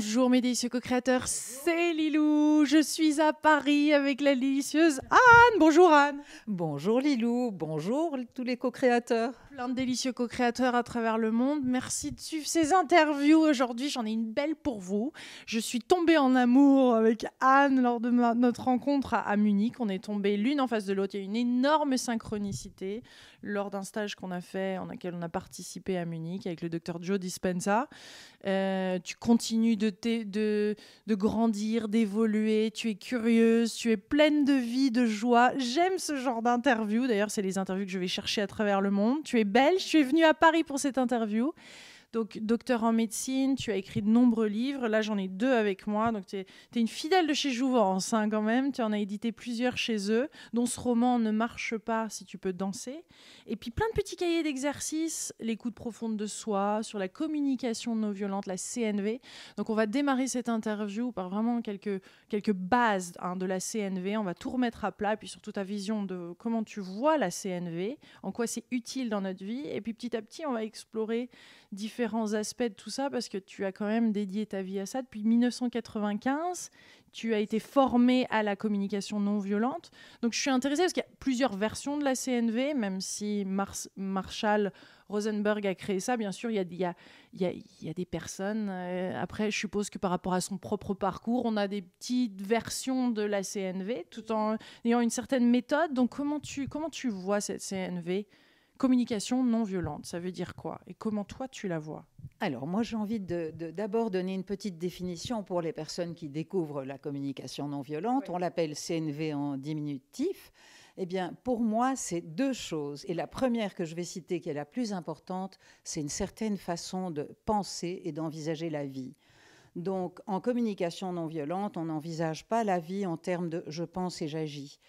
Bonjour mes délicieux co-créateurs, c'est Lilou. Je suis à Paris avec la délicieuse Anne. Bonjour Anne. Bonjour Lilou, bonjour tous les co-créateurs. Plein de délicieux co-créateurs à travers le monde. Merci de suivre ces interviews aujourd'hui. J'en ai une belle pour vous. Je suis tombée en amour avec Anne lors de notre rencontre à Munich. On est tombées l'une en face de l'autre. Il y a une énorme synchronicité lors d'un stage qu'on a fait, en lequel on a participé à Munich avec le docteur Joe Dispenza. Tu continues de grandir, d'évoluer, tu es curieuse, tu es pleine de vie, de joie. J'aime ce genre d'interview. D'ailleurs, c'est les interviews que je vais chercher à travers le monde. Tu es belle. Je suis venue à Paris pour cette interview. Donc, docteur en médecine, tu as écrit de nombreux livres. Là, j'en ai 2 avec moi. Donc, tu es une fidèle de chez Jouvence, hein, quand même. Tu en as édité plusieurs chez eux, dont ce roman Ne marche pas si tu peux danser. Et puis, plein de petits cahiers d'exercices, l'écoute profonde de soi, sur la communication non violente, la CNV. Donc, on va démarrer cette interview par vraiment quelques bases, hein, de la CNV. On va tout remettre à plat, et puis surtout ta vision de comment tu vois la CNV, en quoi c'est utile dans notre vie. Et puis, petit à petit, on va explorer différents aspects de tout ça, parce que tu as quand même dédié ta vie à ça. Depuis 1995, tu as été formé à la communication non violente. Donc, je suis intéressée parce qu'il y a plusieurs versions de la CNV, même si Marshall Rosenberg a créé ça. Bien sûr, il y a des personnes. Après, je suppose que par rapport à son propre parcours, on a des petites versions de la CNV, tout en ayant une certaine méthode. Donc, comment tu vois cette CNV ? Communication non violente, ça veut dire quoi? Et comment toi, tu la vois? Alors moi j'ai envie d'abord donner une petite définition pour les personnes qui découvrent la communication non violente. Oui. On l'appelle CNV en diminutif. Eh bien pour moi c'est 2 choses. Et la première que je vais citer, qui est la plus importante, c'est une certaine façon de penser et d'envisager la vie. Donc en communication non violente, on n'envisage pas la vie en termes de « je pense et j'agis ».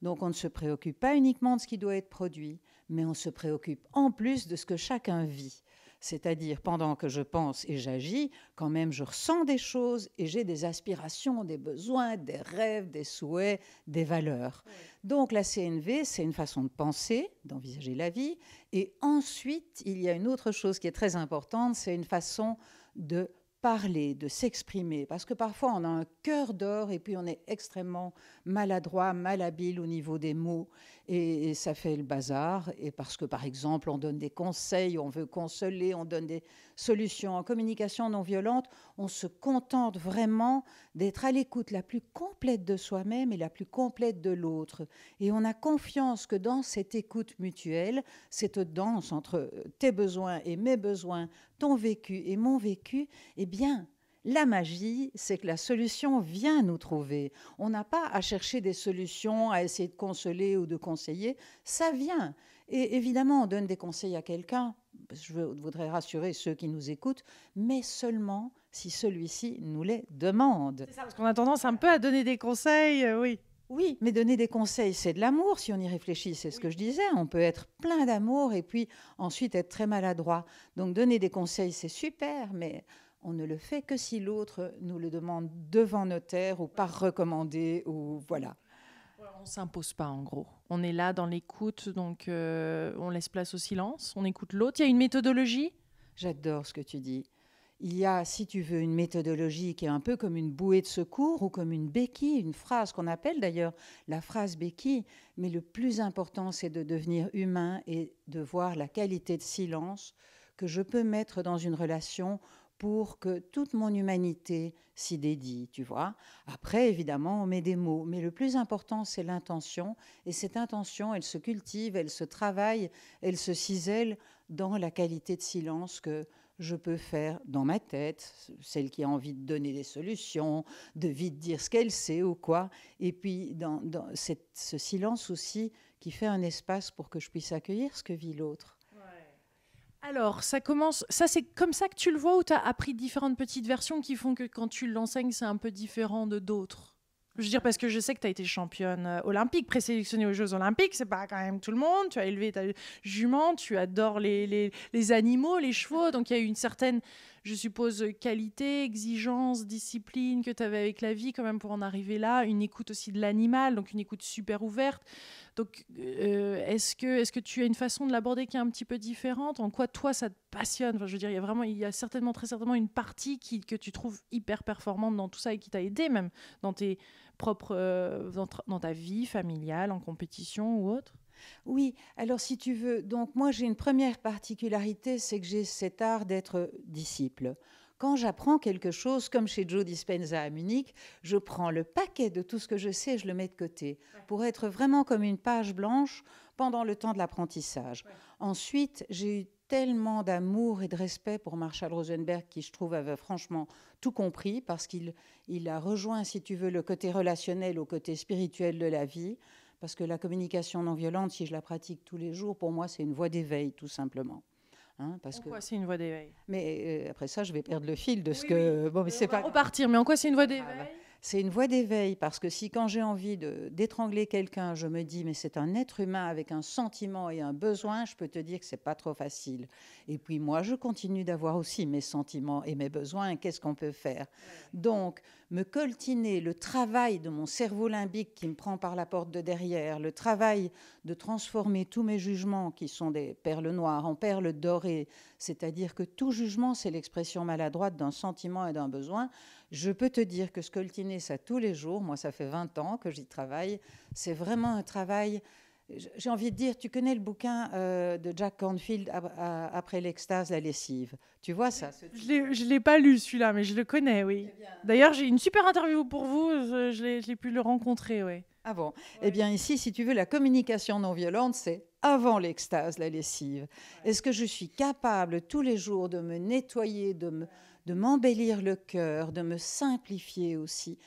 Donc on ne se préoccupe pas uniquement de ce qui doit être produit, mais on se préoccupe en plus de ce que chacun vit. C'est-à-dire, pendant que je pense et j'agis, quand même je ressens des choses et j'ai des aspirations, des besoins, des rêves, des souhaits, des valeurs. Oui. Donc la CNV, c'est une façon de penser, d'envisager la vie. Et ensuite, il y a une autre chose qui est très importante, c'est une façon de parler, de s'exprimer, parce que parfois on a un cœur d'or et puis on est extrêmement maladroit, malhabile au niveau des mots et ça fait le bazar. Et parce que par exemple on donne des conseils, on veut consoler, on donne des solutions. En communication non violente, on se contente vraiment d'être à l'écoute la plus complète de soi-même et la plus complète de l'autre. Et on a confiance que dans cette écoute mutuelle, cette danse entre tes besoins et mes besoins, ton vécu et mon vécu, eh bien, la magie, c'est que la solution vient nous trouver. On n'a pas à chercher des solutions, à essayer de consoler ou de conseiller. Ça vient. Et évidemment, on donne des conseils à quelqu'un. Je voudrais rassurer ceux qui nous écoutent, mais seulement si celui-ci nous les demande. C'est ça, parce qu'on a tendance un peu à donner des conseils, oui. Oui, mais donner des conseils, c'est de l'amour, si on y réfléchit, c'est ce que je disais. On peut être plein d'amour et puis ensuite être très maladroit. Donc donner des conseils, c'est super, mais on ne le fait que si l'autre nous le demande devant notaire ou par recommandé, ou voilà. On ne s'impose pas, en gros. On est là dans l'écoute, donc on laisse place au silence, on écoute l'autre. Il y a une méthodologie? J'adore ce que tu dis. Il y a, si tu veux, une méthodologie qui est un peu comme une bouée de secours ou comme une béquille, une phrase qu'on appelle d'ailleurs la phrase béquille. Mais le plus important, c'est de devenir humain et de voir la qualité de silence que je peux mettre dans une relation pour que toute mon humanité s'y dédie, tu vois. Après, évidemment, on met des mots, mais le plus important, c'est l'intention. Et cette intention, elle se cultive, elle se travaille, elle se cisèle dans la qualité de silence que je peux faire dans ma tête, celle qui a envie de donner des solutions, de vite dire ce qu'elle sait ou quoi. Et puis, dans ce silence aussi qui fait un espace pour que je puisse accueillir ce que vit l'autre. Alors, ça commence. Ça, c'est comme ça que tu le vois, ou tu as appris différentes petites versions qui font que quand tu l'enseignes, c'est un peu différent de d'autres? Je veux dire, parce que je sais que tu as été championne olympique, présélectionnée aux Jeux Olympiques, c'est pas quand même tout le monde. Tu as élevé ta jument, tu adores les animaux, les chevaux, donc il y a eu une certaine, je suppose, qualité, exigence, discipline que tu avais avec la vie quand même pour en arriver là, une écoute aussi de l'animal, donc une écoute super ouverte. Donc, est-ce que tu as une façon de l'aborder qui est un petit peu différente? En quoi, toi, ça te passionne? Enfin, je veux dire, il y a certainement, très certainement une partie que tu trouves hyper performante dans tout ça et qui t'a aidé même dans tes propres, dans ta vie familiale, en compétition ou autre? Oui, alors si tu veux, donc moi j'ai une première particularité, c'est que j'ai cet art d'être disciple. Quand j'apprends quelque chose, comme chez Joe Dispenza à Munich, je prends le paquet de tout ce que je sais et je le mets de côté pour être vraiment comme une page blanche pendant le temps de l'apprentissage. Ouais. Ensuite, j'ai eu tellement d'amour et de respect pour Marshall Rosenberg qui, je trouve, avait franchement tout compris parce qu'il a rejoint, si tu veux, le côté relationnel au côté spirituel de la vie. Parce que la communication non violente, si je la pratique tous les jours, pour moi, c'est une voie d'éveil, tout simplement. Pourquoi c'est une voie d'éveil? Mais après ça, je vais perdre le fil de ce que... Oui. Bon, mais c'est pas repartir, mais en quoi c'est une voie d'éveil? C'est une voie d'éveil, parce que si quand j'ai envie d'étrangler quelqu'un, je me dis, mais c'est un être humain avec un sentiment et un besoin, je peux te dire que c'est pas trop facile. Et puis moi, je continue d'avoir aussi mes sentiments et mes besoins, qu'est-ce qu'on peut faire? Donc, me coltiner le travail de mon cerveau limbique qui me prend par la porte de derrière, le travail de transformer tous mes jugements qui sont des perles noires en perles dorées, c'est-à-dire que tout jugement, c'est l'expression maladroite d'un sentiment et d'un besoin. Je peux te dire que scoltiner ça tous les jours, moi ça fait 20 ans que j'y travaille, c'est vraiment un travail, j'ai envie de dire, tu connais le bouquin de Jack Canfield, Après l'extase, la lessive. Tu vois ça? Je ne l'ai pas lu celui-là, mais je le connais, oui. D'ailleurs, j'ai une super interview pour vous, je l'ai pu le rencontrer, oui. Ah bon? Ouais. Eh bien ici, si tu veux, la communication non violente, c'est avant l'extase, la lessive. Ouais. Est-ce que je suis capable tous les jours de me nettoyer, de m'embellir le cœur, de me simplifier aussi?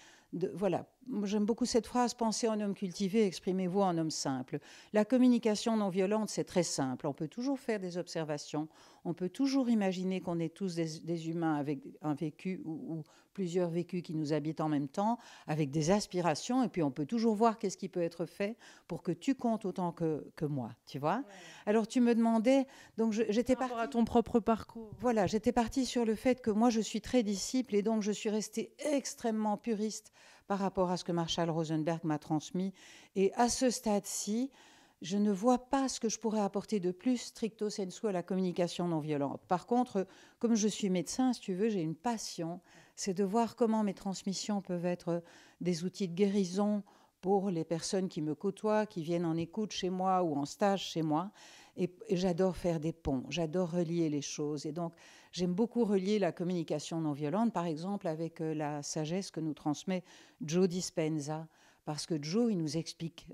Voilà, j'aime beaucoup cette phrase, pensez en homme cultivé, exprimez-vous en homme simple. La communication non violente, c'est très simple. On peut toujours faire des observations, on peut toujours imaginer qu'on est tous des humains avec un vécu ou plusieurs vécus qui nous habitent en même temps, avec des aspirations, et puis on peut toujours voir qu'est-ce qui peut être fait pour que tu comptes autant que moi, tu vois. Ouais. Alors tu me demandais, donc j'étais partie... à ton propre parcours. Voilà, j'étais partie sur le fait que moi je suis très disciple et donc je suis restée extrêmement puriste par rapport à ce que Marshall Rosenberg m'a transmis. Et à ce stade-ci, je ne vois pas ce que je pourrais apporter de plus stricto sensu à la communication non violente. Par contre, comme je suis médecin, si tu veux, j'ai une passion, c'est de voir comment mes transmissions peuvent être des outils de guérison pour les personnes qui me côtoient, qui viennent en écoute chez moi ou en stage chez moi. Et j'adore faire des ponts, j'adore relier les choses. Et donc, j'aime beaucoup relier la communication non violente, par exemple, avec la sagesse que nous transmet Joe Dispenza. Parce que Joe, il nous explique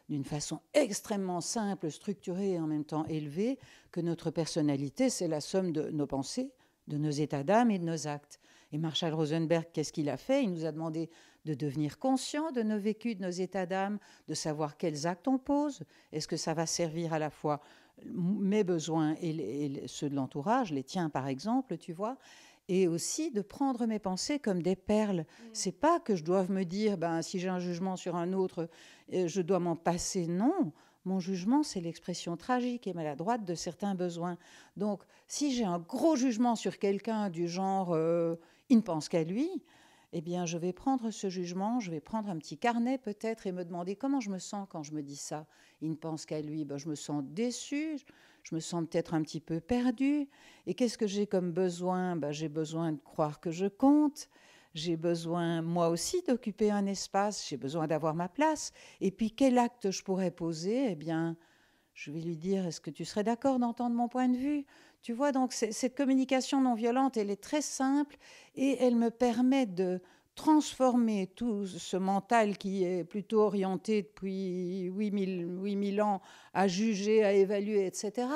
d'une façon extrêmement simple, structurée et en même temps élevée, que notre personnalité, c'est la somme de nos pensées, de nos états d'âme et de nos actes. Et Marshall Rosenberg, qu'est-ce qu'il a fait? Il nous a demandé de devenir conscient de nos vécus, de nos états d'âme, de savoir quels actes on pose. Est-ce que ça va servir à la fois mes besoins et ceux de l'entourage, les tiens par exemple, tu vois? Et aussi de prendre mes pensées comme des perles. C'est pas que je doive me dire, si j'ai un jugement sur un autre, je dois m'en passer. Non, mon jugement, c'est l'expression tragique et maladroite de certains besoins. Donc, si j'ai un gros jugement sur quelqu'un du genre, il ne pense qu'à lui, eh bien, je vais prendre ce jugement, je vais prendre un petit carnet peut-être et me demander comment je me sens quand je me dis ça. Il ne pense qu'à lui, je me sens déçue, je me sens peut-être un petit peu perdue. Et qu'est-ce que j'ai comme besoin? J'ai besoin de croire que je compte. J'ai besoin, moi aussi, d'occuper un espace. J'ai besoin d'avoir ma place. Et puis, quel acte je pourrais poser? Eh bien, je vais lui dire, est-ce que tu serais d'accord d'entendre mon point de vue? Tu vois, donc cette communication non violente, elle est très simple et elle me permet de transformer tout ce mental qui est plutôt orienté depuis 8000 ans à juger, à évaluer, etc.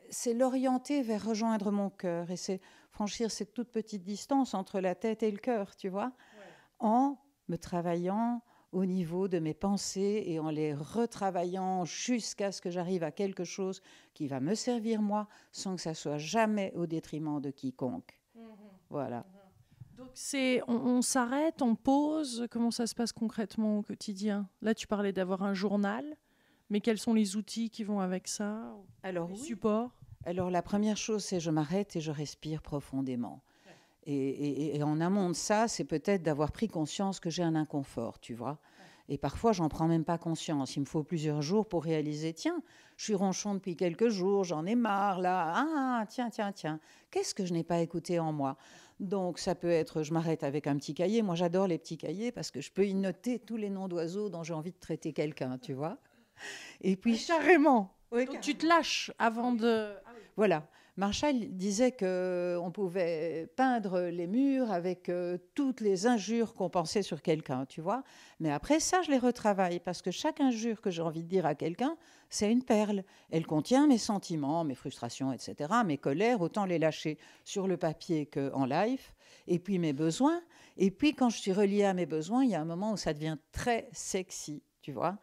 C'est l'orienter vers rejoindre mon cœur et c'est franchir cette toute petite distance entre la tête et le cœur, tu vois, en me travaillant au niveau de mes pensées et en les retravaillant jusqu'à ce que j'arrive à quelque chose qui va me servir moi, sans que ça soit jamais au détriment de quiconque. Voilà. Donc on s'arrête, on pose. Comment ça se passe concrètement au quotidien? Là, tu parlais d'avoir un journal, mais quels sont les outils qui vont avec ça? Alors, les supports? Alors, la première chose, c'est je m'arrête et je respire profondément. Et en amont de ça, c'est peut-être d'avoir pris conscience que j'ai un inconfort, tu vois. Et parfois, j'en prends même pas conscience. Il me faut plusieurs jours pour réaliser, tiens, je suis ronchon depuis quelques jours, j'en ai marre là. Ah, tiens, tiens, tiens, qu'est-ce que je n'ai pas écouté en moi? Donc, ça peut être, je m'arrête avec un petit cahier. Moi, j'adore les petits cahiers parce que je peux y noter tous les noms d'oiseaux dont j'ai envie de traiter quelqu'un, tu vois. Et puis, Carrément. oui, Donc tu te lâches avant de... Ah oui. voilà. Marshall disait qu'on pouvait peindre les murs avec toutes les injures qu'on pensait sur quelqu'un, tu vois. Mais après ça, je les retravaille parce que chaque injure que j'ai envie de dire à quelqu'un, c'est une perle. Elle contient mes sentiments, mes frustrations, etc., mes colères, autant les lâcher sur le papier qu'en live. Et puis mes besoins. Et puis quand je suis reliée à mes besoins, il y a un moment où ça devient très sexy, tu vois.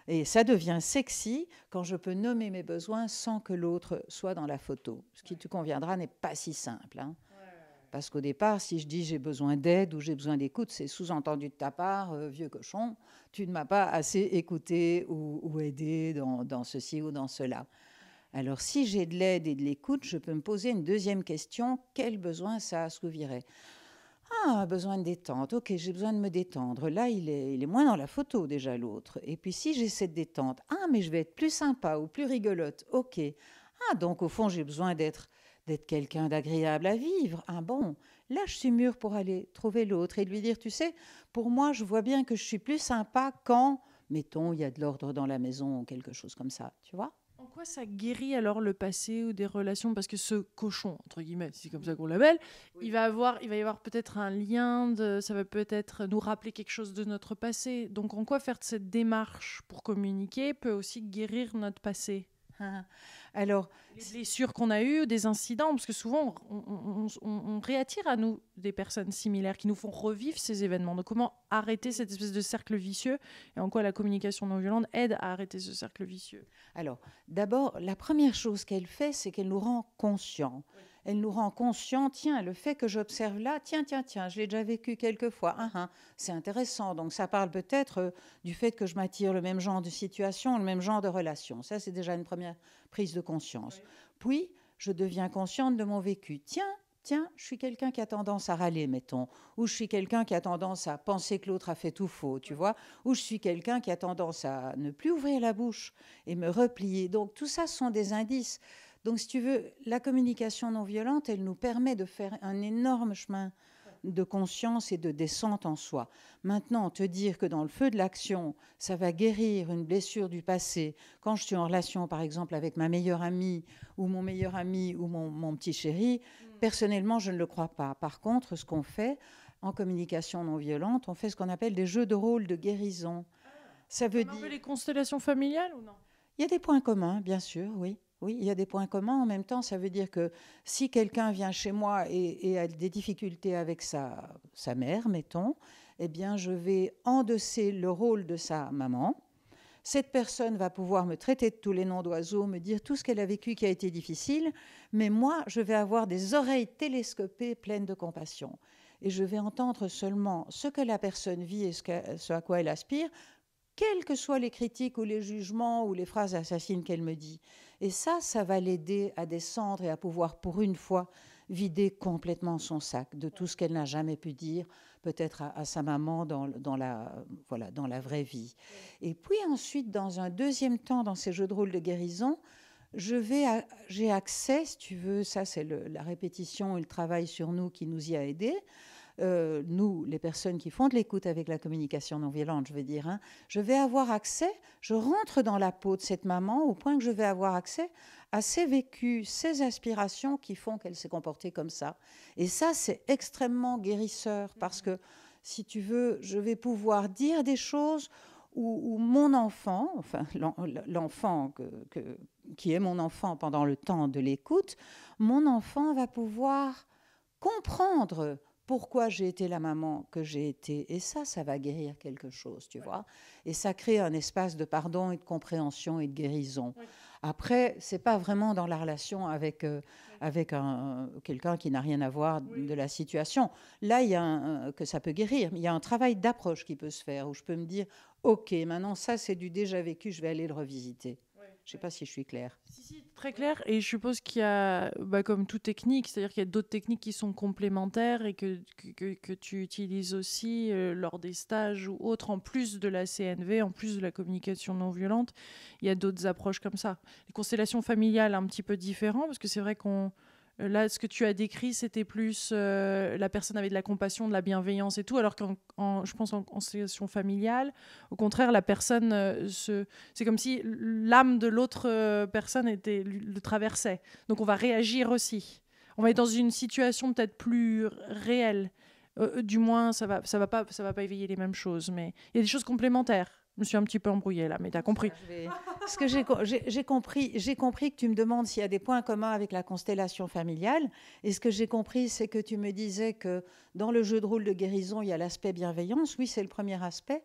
Et ça devient sexy quand je peux nommer mes besoins sans que l'autre soit dans la photo. Ce qui te conviendra n'est pas si simple. Hein. Parce qu'au départ, si je dis j'ai besoin d'aide ou j'ai besoin d'écoute, c'est sous-entendu de ta part, vieux cochon, tu ne m'as pas assez écouté ou aidé dans ceci ou dans cela. Alors si j'ai de l'aide et de l'écoute, je peux me poser une deuxième question, quel besoin ça assouvirait? Ah, besoin de détente. Ok, j'ai besoin de me détendre. Là, il est moins dans la photo déjà l'autre. Et puis si j'ai cette détente, ah, mais je vais être plus sympa ou plus rigolote. Ok. Ah, donc au fond, j'ai besoin d'être quelqu'un d'agréable à vivre. Ah bon, là, je suis mûre pour aller trouver l'autre et lui dire, tu sais, pour moi, je vois bien que je suis plus sympa quand, mettons, il y a de l'ordre dans la maison ou quelque chose comme ça. Tu vois? En quoi ça guérit alors le passé ou des relations? Parce que ce cochon, entre guillemets, c'est comme ça qu'on l'appelle, il va y avoir peut-être un lien, ça va peut-être nous rappeler quelque chose de notre passé. Donc en quoi faire cette démarche pour communiquer peut aussi guérir notre passé? Alors, Les blessures qu'on a eues, des incidents, parce que souvent on réattire à nous des personnes similaires qui nous font revivre ces événements. Donc comment arrêter cette espèce de cercle vicieux et en quoi la communication non violente aide à arrêter ce cercle vicieux? alors, d'abord, la première chose qu'elle fait, c'est qu'elle nous rend conscients. Elle nous rend conscients, tiens, le fait que j'observe là, tiens, tiens, tiens, je l'ai déjà vécu quelques fois. C'est intéressant. Donc, ça parle peut-être du fait que je m'attire le même genre de situation, le même genre de relation. Ça, c'est déjà une première prise de conscience. Puis, je deviens consciente de mon vécu. Tiens, je suis quelqu'un qui a tendance à râler, mettons, ou je suis quelqu'un qui a tendance à penser que l'autre a fait tout faux, tu vois, ou je suis quelqu'un qui a tendance à ne plus ouvrir la bouche et me replier. Donc, tout ça sont des indices. Donc, si tu veux, la communication non violente, elle nous permet de faire un énorme chemin de conscience et de descente en soi. Maintenant, te dire que dans le feu de l'action, ça va guérir une blessure du passé, quand je suis en relation, par exemple, avec ma meilleure amie ou mon meilleur ami ou mon petit chéri, personnellement, je ne le crois pas. Par contre, ce qu'on fait en communication non violente, on fait ce qu'on appelle des jeux de rôle de guérison. Ça veut Comme un peu dire... les constellations familiales ou non? Il y a des points communs, bien sûr, oui. Oui, il y a des points communs. En même temps, ça veut dire que si quelqu'un vient chez moi et a des difficultés avec sa mère, mettons, eh bien, je vais endosser le rôle de sa maman. Cette personne va pouvoir me traiter de tous les noms d'oiseaux, me dire tout ce qu'elle a vécu qui a été difficile, mais moi, je vais avoir des oreilles télescopées pleines de compassion. Et je vais entendre seulement ce que la personne vit et ce à quoi elle aspire, quelles que soient les critiques ou les jugements ou les phrases assassines qu'elle me dit. Et ça va l'aider à descendre et à pouvoir, pour une fois, vider complètement son sac de tout ce qu'elle n'a jamais pu dire, peut-être à sa maman dans la vraie vie. Et puis ensuite, dans un deuxième temps, dans ces jeux de rôle de guérison, j'ai accès, si tu veux, ça c'est la répétition et le travail sur nous qui nous y a aidés, nous, les personnes qui font de l'écoute avec la communication non violente, je veux dire, je vais avoir accès, je rentre dans la peau de cette maman au point que je vais avoir accès à ses vécus, ses aspirations qui font qu'elle s'est comportée comme ça. Et ça, c'est extrêmement guérisseur parce que, si tu veux, je vais pouvoir dire des choses où mon enfant, enfin l'enfant qui est mon enfant pendant le temps de l'écoute, mon enfant va pouvoir comprendre pourquoi j'ai été la maman que j'ai été. Et ça va guérir quelque chose, tu vois. Et ça crée un espace de pardon et de compréhension et de guérison. Après, c'est pas vraiment dans la relation avec quelqu'un qui n'a rien à voir de la situation. Là, il y a que ça peut guérir. Il y a un travail d'approche qui peut se faire, où je peux me dire, OK, maintenant, ça, c'est du déjà vécu, je vais aller le revisiter. Je ne sais pas si je suis claire. Si, très clair. Et je suppose qu'il y a, comme toute technique, c'est-à-dire qu'il y a d'autres techniques qui sont complémentaires et que tu utilises aussi lors des stages ou autres, en plus de la CNV, en plus de la communication non violente. Il y a d'autres approches comme ça. Les constellations familiales, un petit peu différent, parce que c'est vrai qu'on... Là, ce que tu as décrit, c'était plus la personne avait de la compassion, de la bienveillance et tout, alors je pense en constellation familiale, au contraire, la personne, c'est comme si l'âme de l'autre personne le traversait. Donc on va réagir aussi. On va être dans une situation peut-être plus réelle. Du moins, ça va pas éveiller les mêmes choses, mais il y a des choses complémentaires. Je me suis un petit peu embrouillée là, mais tu as compris. Parce que j'ai compris que tu me demandes s'il y a des points communs avec la constellation familiale. Et ce que j'ai compris, c'est que tu me disais que dans le jeu de rôle de guérison, il y a l'aspect bienveillance. Oui, c'est le premier aspect.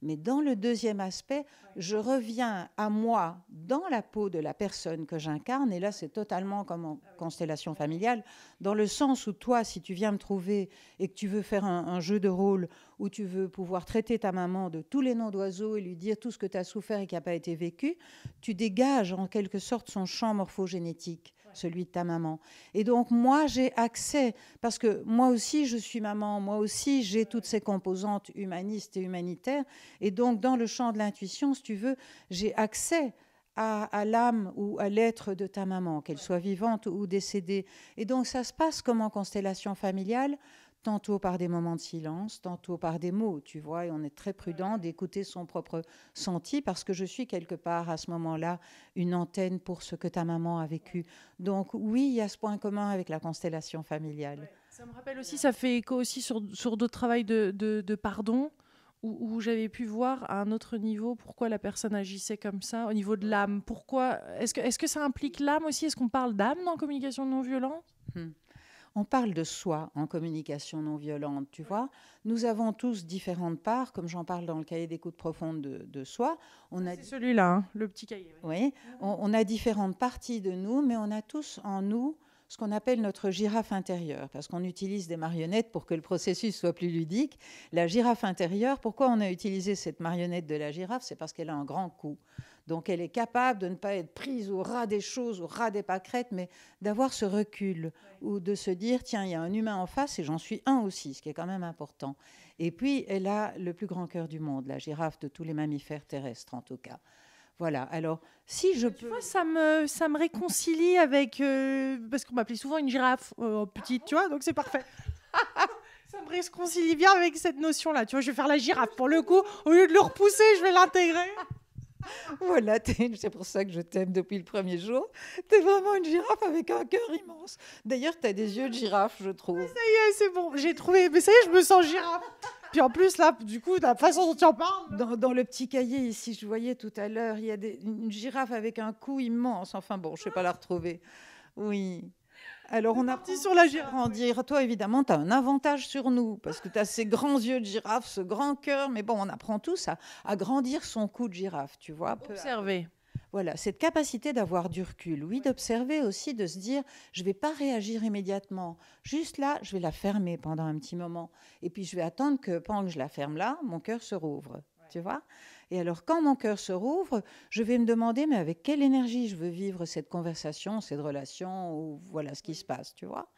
Mais dans le deuxième aspect, je reviens à moi dans la peau de la personne que j'incarne. Et là, c'est totalement comme en constellation familiale, dans le sens où toi, si tu viens me trouver et que tu veux faire un jeu de rôle où tu veux pouvoir traiter ta maman de tous les noms d'oiseaux et lui dire tout ce que tu as souffert et qui n'a pas été vécu, tu dégages en quelque sorte son champ morphogénétique, celui de ta maman. Et donc, moi, j'ai accès, parce que moi aussi, je suis maman, moi aussi, j'ai toutes ces composantes humanistes et humanitaires. Et donc, dans le champ de l'intuition, si tu veux, j'ai accès à l'âme ou à l'être de ta maman, qu'elle soit vivante ou décédée. Et donc, ça se passe comme en constellation familiale, tantôt par des moments de silence, tantôt par des mots, tu vois, et on est très prudent d'écouter son propre senti parce que je suis quelque part à ce moment-là une antenne pour ce que ta maman a vécu. Donc oui, il y a ce point commun avec la constellation familiale. Ouais. Ça me rappelle aussi, ça fait écho aussi sur d'autres travails de pardon, où j'avais pu voir à un autre niveau pourquoi la personne agissait comme ça, au niveau de l'âme. Pourquoi est-ce que ça implique l'âme aussi? Est-ce qu'on parle d'âme dans communication non violente? On parle de soi en communication non violente, tu vois. Nous avons tous différentes parts, comme j'en parle dans le cahier d'écoute profonde de soi. C'est celui-là, hein, le petit cahier. Oui, on a différentes parties de nous, mais on a tous en nous ce qu'on appelle notre girafe intérieure, parce qu'on utilise des marionnettes pour que le processus soit plus ludique. La girafe intérieure, pourquoi on a utilisé cette marionnette de la girafe? C'est parce qu'elle a un grand cou. Donc elle est capable de ne pas être prise au ras des choses, au ras des pâquerettes, mais d'avoir ce recul, ou de se dire, tiens, il y a un humain en face et j'en suis un aussi, ce qui est quand même important. Et puis, elle a le plus grand cœur du monde, la girafe de tous les mammifères terrestres en tout cas. Voilà, alors si je peux... Tu vois, ça me réconcilie avec... parce qu'on m'appelait souvent une girafe petite, tu vois, donc c'est parfait. Ça me réconcilie bien avec cette notion-là. Tu vois, je vais faire la girafe. Pour le coup, au lieu de le repousser, je vais l'intégrer. Voilà, c'est pour ça que je t'aime depuis le premier jour. T'es vraiment une girafe avec un cœur immense. D'ailleurs, t'as des yeux de girafe, je trouve. Ça y est, c'est bon, j'ai trouvé. Mais ça y est, je me sens girafe. Puis en plus, là, du coup, la façon dont tu en parles... Dans le petit cahier ici, je voyais tout à l'heure, il y a une girafe avec un cou immense. Enfin bon, je ne sais pas la retrouver. Oui. Alors, on a parti sur la girafe. Dire, toi, évidemment, tu as un avantage sur nous, parce que tu as ces grands yeux de girafe, ce grand cœur, mais bon, on apprend tous à grandir son cou de girafe, tu vois. Observer. Voilà, cette capacité d'avoir du recul, oui, d'observer aussi, de se dire, je ne vais pas réagir immédiatement. Juste là, je vais la fermer pendant un petit moment. Et puis, je vais attendre que, pendant que je la ferme là, mon cœur se rouvre, tu vois. Et alors, quand mon cœur se rouvre, je vais me demander, mais avec quelle énergie je veux vivre cette conversation, cette relation, ou voilà ce qui se passe, tu vois.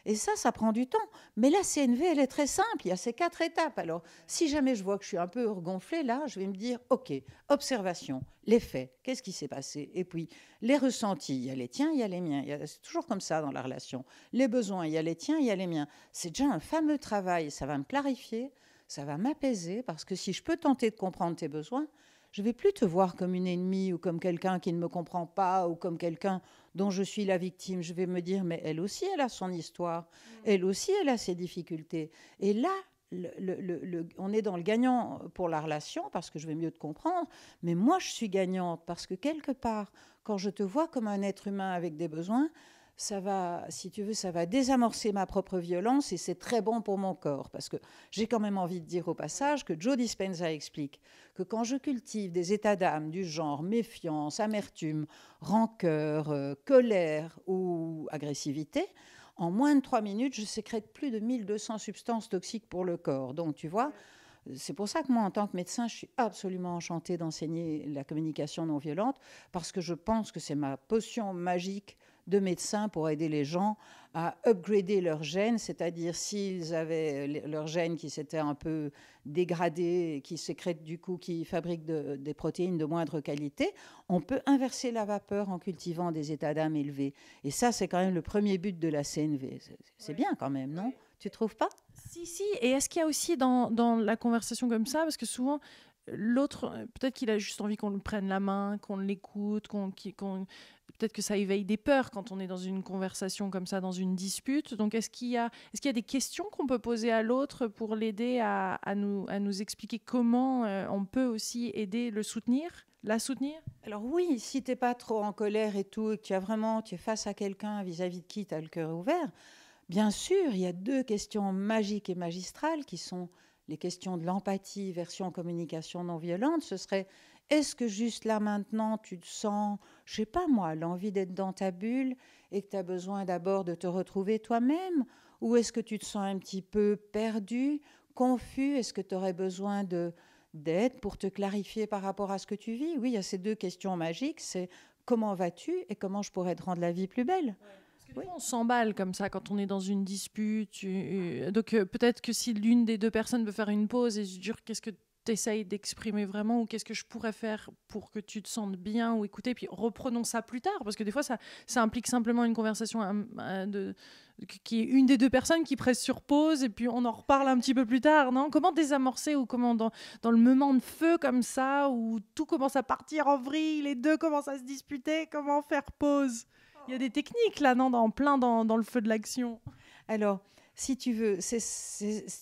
Et ça prend du temps. Mais la CNV, elle est très simple. Il y a ces 4 étapes. Alors, si jamais je vois que je suis un peu regonflée, là, je vais me dire, OK, observation, les faits, qu'est-ce qui s'est passé? Et puis, les ressentis, il y a les tiens, il y a les miens. C'est toujours comme ça dans la relation. Les besoins, il y a les tiens, il y a les miens. C'est déjà un fameux travail. Ça va me clarifier, ça va m'apaiser, parce que si je peux tenter de comprendre tes besoins, je ne vais plus te voir comme une ennemie ou comme quelqu'un qui ne me comprend pas ou comme quelqu'un dont je suis la victime. Je vais me dire, mais elle aussi, elle a son histoire. Elle aussi, elle a ses difficultés. Et là, on est dans le gagnant pour la relation parce que je vais mieux te comprendre. Mais moi, je suis gagnante parce que quelque part, quand je te vois comme un être humain avec des besoins, ça va, si tu veux, ça va désamorcer ma propre violence et c'est très bon pour mon corps. Parce que j'ai quand même envie de dire au passage que Joe Dispenza explique que quand je cultive des états d'âme du genre méfiance, amertume, rancœur, colère ou agressivité, en moins de 3 minutes, je sécrète plus de 1200 substances toxiques pour le corps. Donc, tu vois, C'est pour ça que moi, en tant que médecin, je suis absolument enchantée d'enseigner la communication non violente, parce que je pense que c'est ma potion magique de médecin pour aider les gens à upgrader leurs gènes, c'est-à-dire s'ils avaient leurs gènes qui s'étaient un peu dégradés, qui sécrètent du coup, qui fabriquent des protéines de moindre qualité, on peut inverser la vapeur en cultivant des états d'âme élevés. Et ça, c'est quand même le premier but de la CNV. C'est bien quand même, non? Tu trouves pas? Si, si. Et est-ce qu'il y a aussi dans la conversation comme ça, parce que souvent, l'autre, peut-être qu'il a juste envie qu'on lui prenne la main, qu'on l'écoute, peut-être que ça éveille des peurs quand on est dans une conversation comme ça, dans une dispute. Donc, est-ce qu'il y a des questions qu'on peut poser à l'autre pour l'aider à nous expliquer comment on peut aussi aider, le soutenir, la soutenir? Alors oui, si tu n'es pas trop en colère et tout, et que tu es face à quelqu'un vis-à-vis de qui tu as le cœur ouvert, bien sûr, il y a 2 questions magiques et magistrales qui sont les questions de l'empathie version communication non violente. Ce serait, est-ce que juste là maintenant tu te sens, je sais pas moi, l'envie d'être dans ta bulle et que tu as besoin d'abord de te retrouver toi-même? Ou est-ce que tu te sens un petit peu perdu, confus? Est-ce que tu aurais besoin d'aide pour te clarifier par rapport à ce que tu vis? Oui, il y a ces 2 questions magiques, c'est comment vas-tu et comment je pourrais te rendre la vie plus belle? Oui. On s'emballe comme ça quand on est dans une dispute. Donc peut-être que si l'une des 2 personnes veut faire une pause et se dire qu'est-ce que tu essayes d'exprimer vraiment ou qu'est-ce que je pourrais faire pour que tu te sentes bien ou écouter, puis reprenons ça plus tard, parce que des fois ça implique simplement une conversation qui est une des 2 personnes qui presse sur pause et puis on en reparle un petit peu plus tard, non? Comment désamorcer, ou comment dans le moment de feu comme ça où tout commence à partir en vrille, les 2 commencent à se disputer, comment faire pause? Il y a des techniques là, non, dans le feu de l'action. Alors, si tu veux,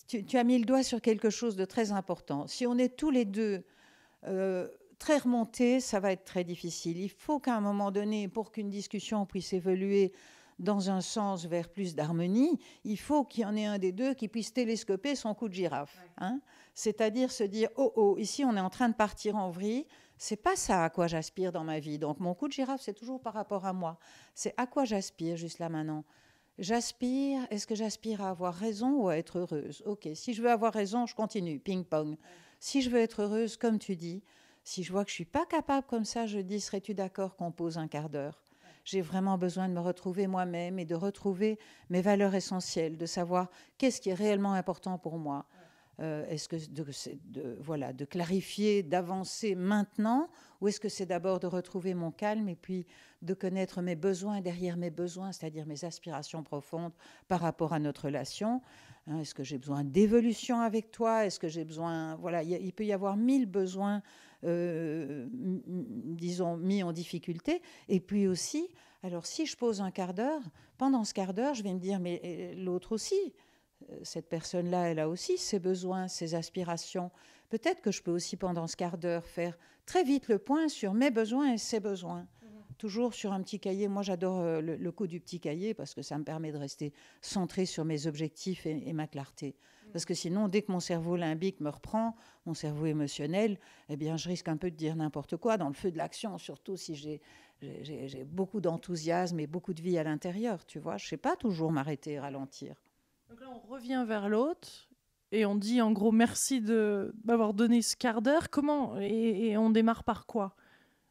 tu as mis le doigt sur quelque chose de très important. Si on est tous les 2 très remontés, ça va être très difficile. Il faut qu'à un moment donné, pour qu'une discussion puisse évoluer dans un sens vers plus d'harmonie, il faut qu'il y en ait un des 2 qui puisse télescoper son coup de girafe. Hein, c'est-à-dire se dire, oh, ici on est en train de partir en vrille, c'est pas ça à quoi j'aspire dans ma vie. Donc mon coup de girafe, c'est toujours par rapport à moi. C'est à quoi j'aspire juste là maintenant. J'aspire, est-ce que j'aspire à avoir raison ou à être heureuse? Ok, si je veux avoir raison, je continue, ping-pong. Si je veux être heureuse, comme tu dis, si je vois que je ne suis pas capable comme ça, je dis, serais-tu d'accord qu'on pose un quart d'heure? J'ai vraiment besoin de me retrouver moi-même et de retrouver mes valeurs essentielles, de savoir qu'est-ce qui est réellement important pour moi. Est-ce que de clarifier, d'avancer maintenant, ou est-ce que c'est d'abord de retrouver mon calme et puis de connaître mes besoins derrière mes besoins, c'est-à-dire mes aspirations profondes par rapport à notre relation? Hein, est-ce que j'ai besoin d'évolution avec toi? Est-ce que j'ai besoin... Voilà, il peut y avoir 1000 besoins, disons, mis en difficulté. Et puis aussi, alors si je pose un quart d'heure, pendant ce quart d'heure, je vais me dire, mais l'autre aussi, cette personne-là, elle a aussi ses besoins, ses aspirations. Peut-être que je peux aussi, pendant ce quart d'heure, faire très vite le point sur mes besoins et ses besoins. Toujours sur un petit cahier. Moi, j'adore le coup du petit cahier parce que ça me permet de rester centré sur mes objectifs et ma clarté. Parce que sinon, dès que mon cerveau limbique me reprend, mon cerveau émotionnel, eh bien, je risque un peu de dire n'importe quoi dans le feu de l'action, surtout si j'ai beaucoup d'enthousiasme et beaucoup de vie à l'intérieur, tu vois. Je ne sais pas toujours m'arrêter, ralentir. Donc là, on revient vers l'autre et on dit en gros merci d'avoir donné ce quart d'heure. Comment et on démarre par quoi?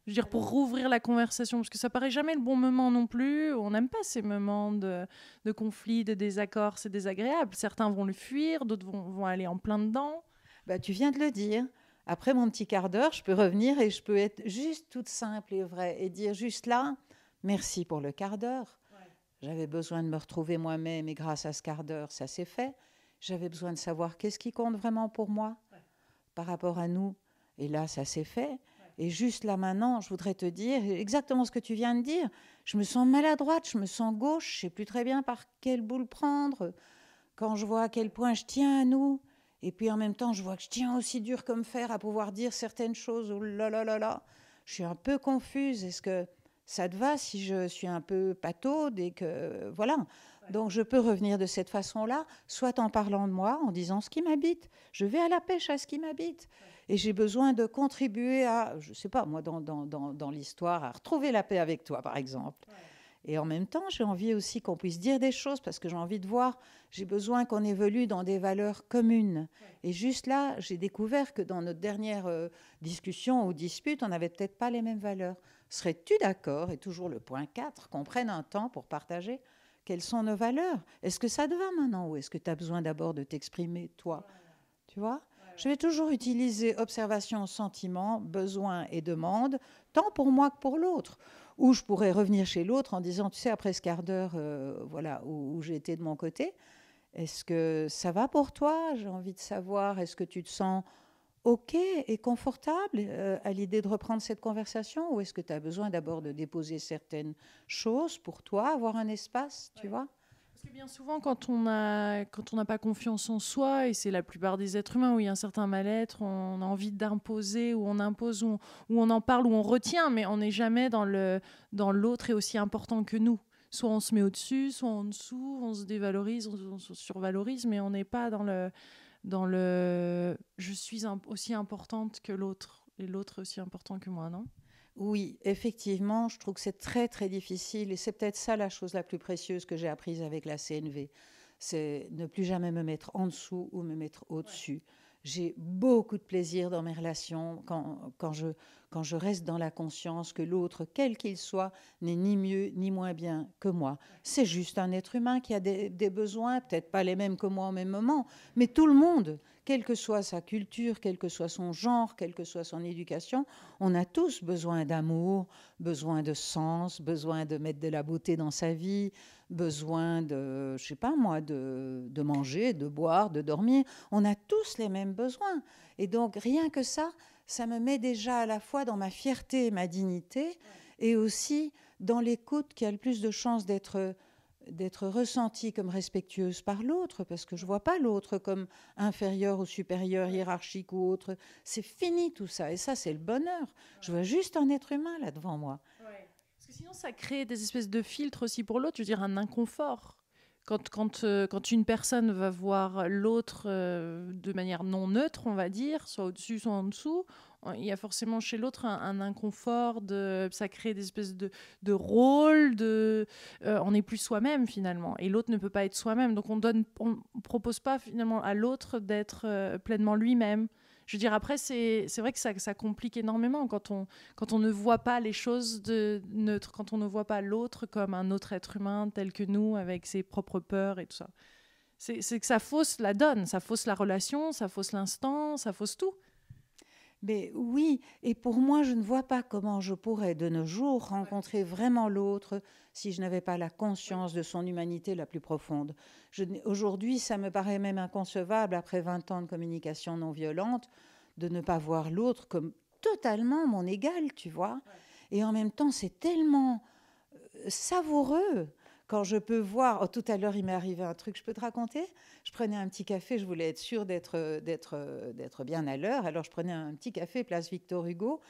Je veux dire, pour rouvrir la conversation, parce que ça paraît jamais le bon moment non plus. On n'aime pas ces moments de conflit, de désaccord, c'est désagréable. Certains vont le fuir, d'autres vont aller en plein dedans. Bah, tu viens de le dire. Après mon petit quart d'heure, je peux revenir et je peux être juste toute simple et vraie et dire juste là, merci pour le quart d'heure. Ouais. J'avais besoin de me retrouver moi-même et grâce à ce quart d'heure, ça s'est fait. J'avais besoin de savoir qu'est-ce qui compte vraiment pour moi par rapport à nous. Et là, ça s'est fait. Et juste là maintenant, je voudrais te dire exactement ce que tu viens de dire. Je me sens maladroite, je me sens gauche, je ne sais plus très bien par quelle boule prendre. Quand je vois à quel point je tiens à nous, et puis en même temps, je vois que je tiens aussi dur comme fer à pouvoir dire certaines choses. Oh là là là là, je suis un peu confuse. Est-ce que ça te va si je suis un peu pataude et que... Voilà. Donc je peux revenir de cette façon-là, soit en parlant de moi, en disant ce qui m'habite. Je vais à la pêche à ce qui m'habite. Et j'ai besoin de contribuer à, je ne sais pas, moi, dans l'histoire, à retrouver la paix avec toi, par exemple. Et en même temps, j'ai envie aussi qu'on puisse dire des choses parce que j'ai envie de voir, j'ai besoin qu'on évolue dans des valeurs communes. Et juste là, j'ai découvert que dans notre dernière discussion ou dispute, on n'avait peut-être pas les mêmes valeurs. Serais-tu d'accord, et toujours le point 4, qu'on prenne un temps pour partager quelles sont nos valeurs? Est-ce que ça te va maintenant ou est-ce que tu as besoin d'abord de t'exprimer, toi? Tu vois? Je vais toujours utiliser observation, sentiment, besoin et demande, tant pour moi que pour l'autre. Ou je pourrais revenir chez l'autre en disant, tu sais, après ce quart d'heure voilà, où j'ai été de mon côté, est-ce que ça va pour toi? J'ai envie de savoir, est-ce que tu te sens OK et confortable à l'idée de reprendre cette conversation ou est-ce que tu as besoin d'abord de déposer certaines choses pour toi, avoir un espace, tu vois? Parce que bien souvent, quand on n'a pas confiance en soi, et c'est la plupart des êtres humains où il y a un certain mal-être, on a envie d'imposer, ou on impose, ou on en parle, ou on retient, mais on n'est jamais dans l'autre est aussi important que nous. Soit on se met au-dessus, soit en dessous, on se dévalorise, on se survalorise, mais on n'est pas dans le je suis aussi importante que l'autre, et l'autre est aussi important que moi, non? Oui, effectivement, je trouve que c'est très très difficile et c'est peut-être ça la chose la plus précieuse que j'ai apprise avec la CNV, c'est ne plus jamais me mettre en dessous ou me mettre au-dessus. J'ai beaucoup de plaisir dans mes relations quand je reste dans la conscience que l'autre, quel qu'il soit, n'est ni mieux ni moins bien que moi. C'est juste un être humain qui a des besoins, peut-être pas les mêmes que moi au même moment, mais tout le monde, quelle que soit sa culture, quel que soit son genre, quelle que soit son éducation, on a tous besoin d'amour, besoin de sens, besoin de mettre de la beauté dans sa vie, besoin de, je sais pas moi, de manger, de boire, de dormir. On a tous les mêmes besoins. Et donc, rien que ça me met déjà à la fois dans ma fierté et ma dignité, et aussi dans l'écoute qui a le plus de chances d'être ressentie comme respectueuse par l'autre, parce que je vois pas l'autre comme inférieur ou supérieur, hiérarchique ou autre. C'est fini tout ça, et ça, c'est le bonheur. Je vois juste un être humain là devant moi. Parce que sinon, ça crée des espèces de filtres aussi pour l'autre, je veux dire un inconfort. Quand une personne va voir l'autre de manière non neutre, on va dire, soit au-dessus, soit en dessous, il y a forcément chez l'autre un inconfort, ça crée des espèces de rôles, on n'est plus soi-même finalement, et l'autre ne peut pas être soi-même, donc on propose pas finalement à l'autre d'être pleinement lui-même. Je veux dire, après, c'est vrai que ça complique énormément quand on ne voit pas les choses de neutre, quand on ne voit pas l'autre comme un autre être humain tel que nous, avec ses propres peurs et tout ça. C'est que ça fausse la donne, ça fausse la relation, ça fausse l'instant, ça fausse tout. Mais oui, et pour moi, je ne vois pas comment je pourrais de nos jours rencontrer vraiment l'autre si je n'avais pas la conscience de son humanité la plus profonde. Aujourd'hui, ça me paraît même inconcevable, après 20 ans de communication non violente, de ne pas voir l'autre comme totalement mon égal, tu vois. Et en même temps, c'est tellement savoureux quand je peux voir. Oh, tout à l'heure, il m'est arrivé un truc, je peux te raconter? Je prenais un petit café, je voulais être sûre d'être bien à l'heure. Alors, je prenais un petit café, place Victor Hugo,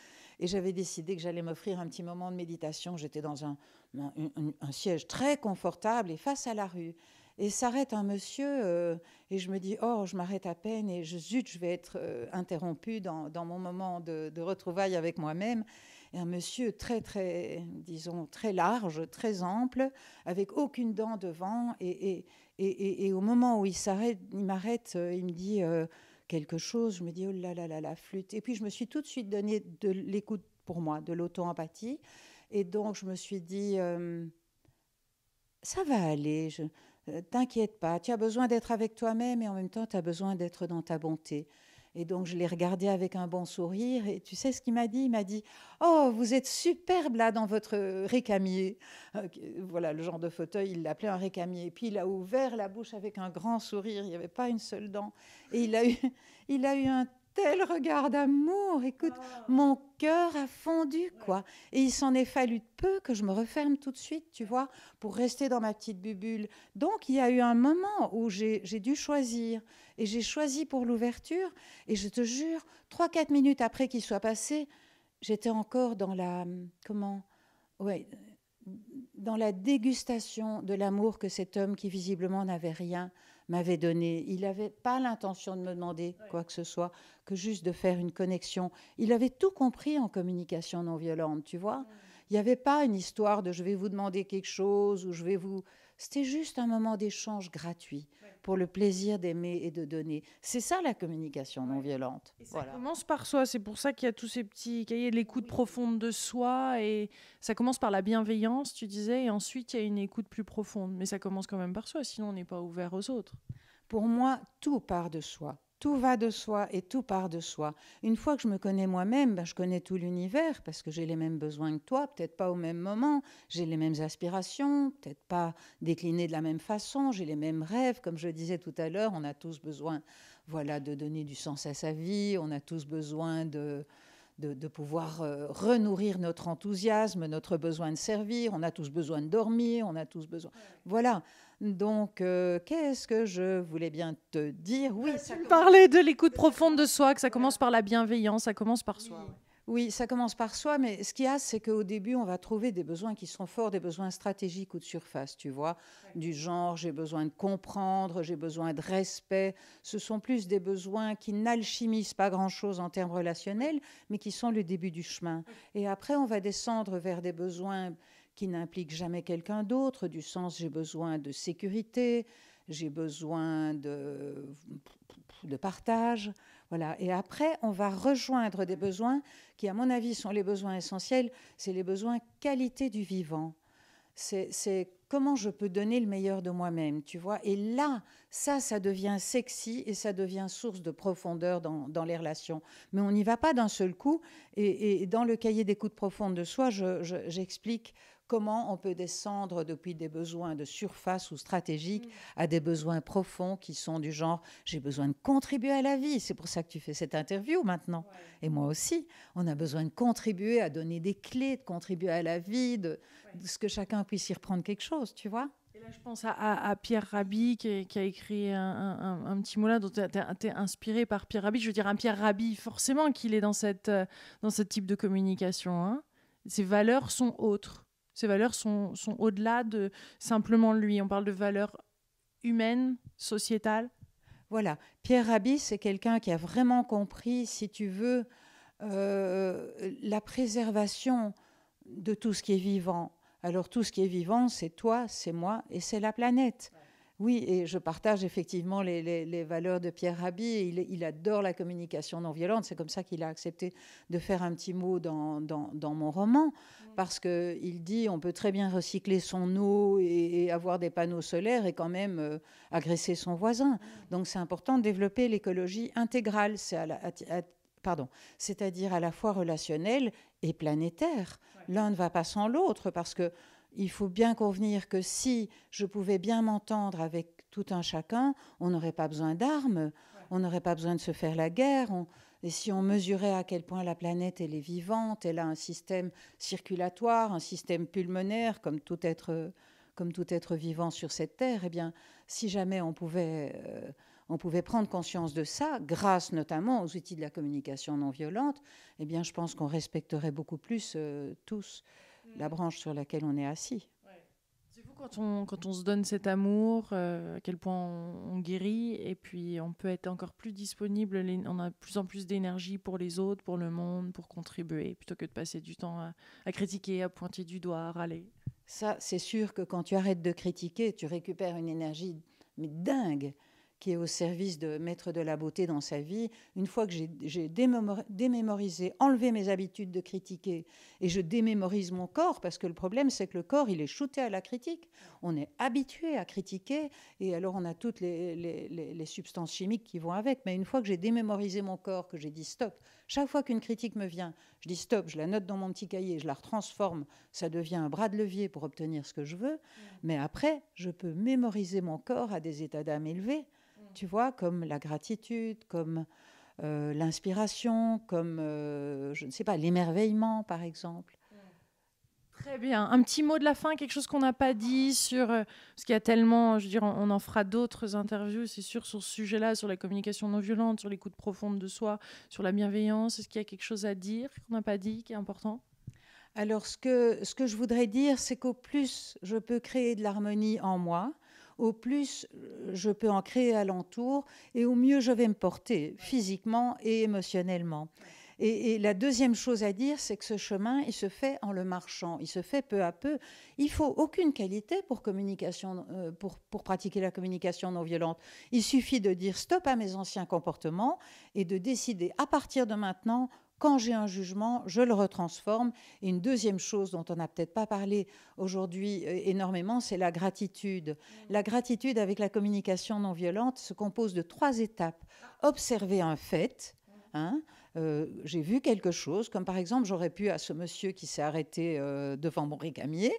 et j'avais décidé que j'allais m'offrir un petit moment de méditation. J'étais dans un siège très confortable et face à la rue. Et s'arrête un monsieur, et je me dis, oh, je m'arrête à peine, et zut, je vais être interrompue dans mon moment de retrouvailles avec moi-même. Et un monsieur très, très, disons, très large, très ample, avec aucune dent devant. Et au moment où il s'arrête, il m'arrête, il me dit quelque chose. Je me dis, oh là là là, la flûte. Et puis, je me suis tout de suite donné de l'écoute pour moi, de l'auto-empathie. Et donc, je me suis dit, ça va aller, t'inquiète pas, tu as besoin d'être avec toi-même et en même temps, tu as besoin d'être dans ta bonté. Et donc, je l'ai regardé avec un bon sourire. Et tu sais ce qu'il m'a dit? Il m'a dit, oh, vous êtes superbe là dans votre récamier. Voilà, le genre de fauteuil, il l'appelait un récamier. Et puis, il a ouvert la bouche avec un grand sourire. Il n'y avait pas une seule dent. Et il a eu un tel regard d'amour. Écoute, mon cœur a fondu, quoi. Et il s'en est fallu de peu que je me referme tout de suite, tu vois, pour rester dans ma petite bulle. Donc, il y a eu un moment où j'ai dû choisir. Et j'ai choisi pour l'ouverture. Et je te jure, 3, 4 minutes après qu'il soit passé, j'étais encore dans la... Comment? Ouais, dans la dégustation de l'amour que cet homme qui visiblement n'avait rien m'avait donné. Il n'avait pas l'intention de me demander quoi que ce soit, que juste de faire une connexion. Il avait tout compris en communication non violente, tu vois. Il n'y avait pas une histoire de je vais vous demander quelque chose ou C'était juste un moment d'échange gratuit pour le plaisir d'aimer et de donner. C'est ça la communication non violente. Et ça commence par soi, c'est pour ça qu'il y a tous ces petits cahiers de l'écoute profonde de soi, et ça commence par la bienveillance, tu disais, et ensuite il y a une écoute plus profonde. Mais ça commence quand même par soi, sinon on n'est pas ouvert aux autres. Pour moi, tout part de soi. Tout va de soi et tout part de soi. Une fois que je me connais moi-même, ben, je connais tout l'univers parce que j'ai les mêmes besoins que toi, peut-être pas au même moment, j'ai les mêmes aspirations, peut-être pas déclinées de la même façon, j'ai les mêmes rêves. Comme je disais tout à l'heure, on a tous besoin voilà, de donner du sens à sa vie, on a tous besoin de pouvoir renourrir notre enthousiasme, notre besoin de servir, on a tous besoin de dormir, on a tous besoin... Voilà. Donc, qu'est-ce que je voulais bien te dire? Oui, tu parlais de l'écoute profonde de soi, que ça commence par la bienveillance, ça commence par soi. Oui. Oui, ça commence par soi, mais ce qu'il y a, c'est qu'au début, on va trouver des besoins qui sont forts, des besoins stratégiques ou de surface, tu vois, du genre j'ai besoin de comprendre, j'ai besoin de respect. Ce sont plus des besoins qui n'alchimisent pas grand-chose en termes relationnels, mais qui sont le début du chemin. Et après, on va descendre vers des besoins qui n'impliquent jamais quelqu'un d'autre, du sens j'ai besoin de sécurité, j'ai besoin de partage. Voilà. Et après, on va rejoindre des besoins qui, à mon avis, sont les besoins essentiels. C'est les besoins qualité du vivant. C'est comment je peux donner le meilleur de moi-même, tu vois. Et là, ça devient sexy et ça devient source de profondeur dans les relations. Mais on n'y va pas d'un seul coup. Et dans le cahier d'écoute profonde de soi, j'explique comment on peut descendre depuis des besoins de surface ou stratégiques à des besoins profonds qui sont du genre j'ai besoin de contribuer à la vie. C'est pour ça que tu fais cette interview maintenant. Ouais. Et moi aussi, on a besoin de contribuer à donner des clés, de contribuer à la vie, de ce que chacun puisse y reprendre quelque chose, tu vois. Et là, je pense à Pierre Rabhi qui a écrit un petit mot là dont tu es inspiré par Pierre Rabhi. Je veux dire, un Pierre Rabhi, forcément qu'il est dans ce type de communication. Hein. Ses valeurs sont autres. Ces valeurs sont au-delà de simplement lui. On parle de valeurs humaines, sociétales. Voilà. Pierre Rabhi, c'est quelqu'un qui a vraiment compris, si tu veux, la préservation de tout ce qui est vivant. Alors, tout ce qui est vivant, c'est toi, c'est moi et c'est la planète. Ouais. Oui, et je partage effectivement les valeurs de Pierre Rabhi. Il adore la communication non violente. C'est comme ça qu'il a accepté de faire un petit mot dans mon roman, parce qu'il dit on peut très bien recycler son eau et avoir des panneaux solaires et quand même agresser son voisin. Donc c'est important de développer l'écologie intégrale. C'est-à-dire à la fois relationnelle et planétaire. Ouais. L'un ne va pas sans l'autre parce que il faut bien convenir que si je pouvais bien m'entendre avec tout un chacun, on n'aurait pas besoin d'armes, ouais. On n'aurait pas besoin de se faire la guerre. Et si on mesurait à quel point la planète elle est vivante, elle a un système circulatoire, un système pulmonaire, comme tout être vivant sur cette terre, eh bien, si jamais on pouvait prendre conscience de ça, grâce notamment aux outils de la communication non violente, eh bien, je pense qu'on respecterait beaucoup plus tous la branche sur laquelle on est assis. Ouais. C'est fou quand on se donne cet amour, à quel point on guérit, et puis on peut être encore plus disponible, on a de plus en plus d'énergie pour les autres, pour le monde, pour contribuer, plutôt que de passer du temps à critiquer, à pointer du doigt, à râler. Ça, c'est sûr que quand tu arrêtes de critiquer, tu récupères une énergie mais dingue, qui est au service de mettre de la beauté dans sa vie. Une fois que j'ai démémorisé, enlevé mes habitudes de critiquer, et je démémorise mon corps, parce que le problème, c'est que le corps, il est shooté à la critique. On est habitué à critiquer, et alors on a toutes les substances chimiques qui vont avec. Mais une fois que j'ai démémorisé mon corps, que j'ai dit stop, chaque fois qu'une critique me vient, je dis stop, je la note dans mon petit cahier, je la retransforme, ça devient un bras de levier pour obtenir ce que je veux. Mais après, je peux mémoriser mon corps à des états d'âme élevés. Tu vois, comme la gratitude, comme l'inspiration, comme, je ne sais pas, l'émerveillement, par exemple. Très bien. Un petit mot de la fin, quelque chose qu'on n'a pas dit sur... parce qu'il y a tellement, je veux dire, on en fera d'autres interviews, c'est sûr, sur ce sujet-là, sur la communication non violente, sur l'écoute profonde de soi, sur la bienveillance. Est-ce qu'il y a quelque chose à dire qu'on n'a pas dit, qui est important ? Alors, ce que je voudrais dire, c'est qu'au plus je peux créer de l'harmonie en moi, au plus je peux en créer alentour, et au mieux je vais me porter physiquement et émotionnellement. Et la deuxième chose à dire, c'est que ce chemin, il se fait en le marchant, il se fait peu à peu. Il faut aucune qualité pour pratiquer la communication non violente. Il suffit de dire stop à mes anciens comportements et de décider à partir de maintenant, quand j'ai un jugement, je le retransforme. Et une deuxième chose dont on n'a peut-être pas parlé aujourd'hui énormément, c'est la gratitude. La gratitude avec la communication non violente se compose de 3 étapes. Observer un fait, hein, j'ai vu quelque chose, comme par exemple, j'aurais pu à ce monsieur qui s'est arrêté devant mon récamier.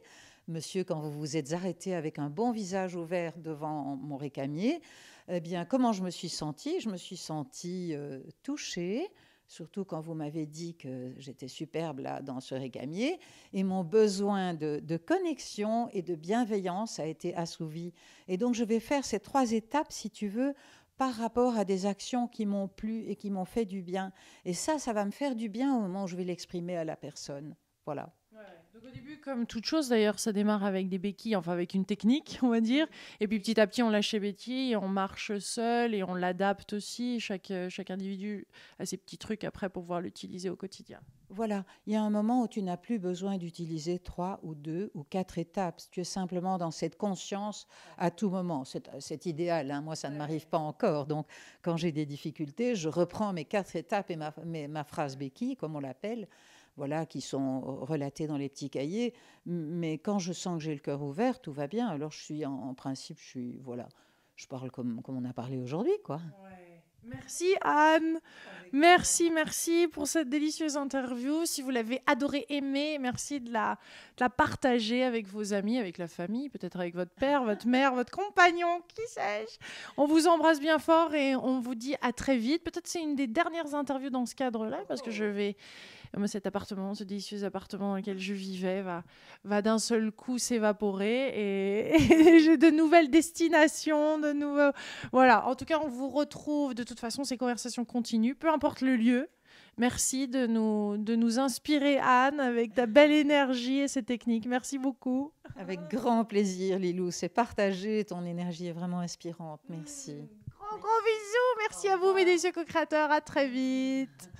Monsieur, quand vous vous êtes arrêté avec un bon visage ouvert devant mon récamier, eh bien, comment je me suis sentie? Je me suis sentie touchée, surtout quand vous m'avez dit que j'étais superbe là dans ce récamier, et mon besoin de connexion et de bienveillance a été assouvi. Et donc, je vais faire ces 3 étapes, si tu veux, par rapport à des actions qui m'ont plu et qui m'ont fait du bien. Et ça va me faire du bien au moment où je vais l'exprimer à la personne. Voilà. Ouais. Donc au début, comme toute chose, d'ailleurs, ça démarre avec des béquilles, enfin avec une technique, on va dire. Et puis petit à petit, on lâche les béquilles, on marche seul et on l'adapte aussi. Chaque individu a ses petits trucs après pour pouvoir l'utiliser au quotidien. Voilà, il y a un moment où tu n'as plus besoin d'utiliser 3 ou 2 ou 4 étapes. Tu es simplement dans cette conscience à tout moment. C'est idéal, hein. Moi, ça ne m'arrive pas encore. Donc, quand j'ai des difficultés, je reprends mes 4 étapes et ma phrase béquille, comme on l'appelle, voilà, qui sont relatées dans les petits cahiers. Mais quand je sens que j'ai le cœur ouvert, tout va bien. Alors, je suis en principe, voilà, je parle comme on a parlé aujourd'hui, quoi. Ouais. Merci Anne, merci pour cette délicieuse interview. Si vous l'avez adorée, aimée, merci de la partager avec vos amis, avec la famille, peut-être avec votre père, votre mère, votre compagnon, qui sais-je. On vous embrasse bien fort et on vous dit à très vite. Peut-être c'est une des dernières interviews dans ce cadre-là parce que cet appartement, ce délicieux appartement dans lequel je vivais va d'un seul coup s'évaporer et j'ai de nouvelles destinations, de nouveaux... Voilà, en tout cas, on vous retrouve. De toute façon, ces conversations continuent, peu importe le lieu. Merci de nous inspirer, Anne, avec ta belle énergie et ces techniques. Merci beaucoup. Avec grand plaisir, Lilou. C'est partagé. Ton énergie est vraiment inspirante. Merci. Gros bisous. Merci à vous, mes délicieux co-créateurs. À très vite.